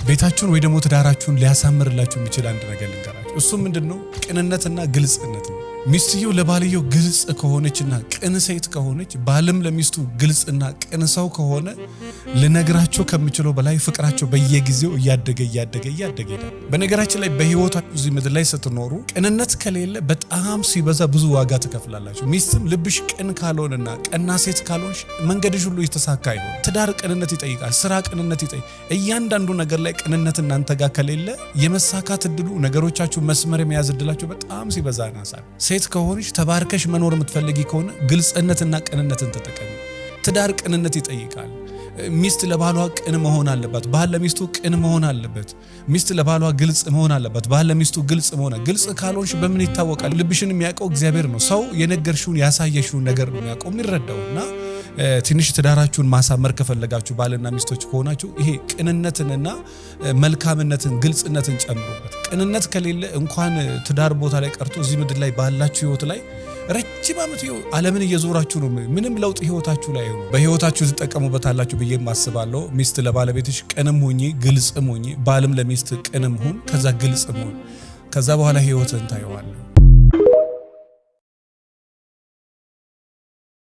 ቤታችሁን ወይ ደግሞ ትዳራችሁን ሊያሳምርላችሁ የሚችል አንድ ነገር ልንገራችሁ። እሱ ምንድነው? ቅንነትና ግልጽነት ነው። ሚስትየው ለባልየው ግልጽ ከሆነችና ቅን ሴት ከሆነች ባልም ለሚስቱ ግልጽና ቅን ሰው ከሆነ ልነግራቸው ከምችለው በላይ ፍቅራቸው በየጊዜው እያደገ ይላል። በነገራችን ላይ በህይወታችሁ እዚህ ምድር ላይ ስትኖሩ ቅንነት ከሌለ በጣም ሲበዛ ብዙ ዋጋ ትከፍላላችሁ። ሚስትም ልብሽ ቅን ካልሆነና ቀና ሴት ካልሆነሽ መንገድሽ ሁሉ የተሳካ አይሆንም። ትዳር ቅንነት ይጠይቃል። ስራ ቅንነት ይጠይቃል። እያንዳንዱ ነገር ላይ ቅንነት እናንተ ጋር ከሌለ የመሳካት እድሉ ነገሮቻችሁ መስመር የመያዝ እድላችሁ በጣም ሲበዛ ያናሳል። ሴት ከሆነሽ ተባርከሽ መኖር የምትፈልጊ ከሆነ ግልጽነትና ቅንነትን ተጠቀሚ። ትዳር ቅንነት ይጠይቃል። ሚስት ለባሏ ቅን መሆን አለባት። ባል ለሚስቱ ቅን መሆን አለበት። ሚስት ለባሏ ግልጽ መሆን አለባት። ባል ለሚስቱ ግልጽ መሆን። ግልጽ ካልሆንሽ በምን ይታወቃል? ልብሽን የሚያውቀው እግዚአብሔር ነው። ሰው የነገርሽውን ያሳየሽውን ነገር ነው የሚያውቀው የሚረዳውና ትንሽ ትዳራችሁን ማሳመር ከፈለጋችሁ ባልና ሚስቶች ከሆናችሁ ይሄ ቅንነትንና መልካምነትን ግልጽነትን ጨምሩበት። ቅንነት ከሌለ እንኳን ትዳር ቦታ ላይ ቀርቶ እዚህ ምድር ላይ ባላችሁ ህይወት ላይ ረጅም ዓመት ዓለምን እየዞራችሁ ነው። ምንም ለውጥ ህይወታችሁ ላይ ነው። በህይወታችሁ ትጠቀሙበታላችሁ ብዬ ማስባለሁ። ሚስት ለባለቤትሽ ቅንም ሁኚ፣ ግልጽም ሁኚ። ባልም ለሚስት ቅንም ሁን፣ ከዛ ግልጽም ሁን። ከዛ በኋላ ህይወትን ታየዋለህ።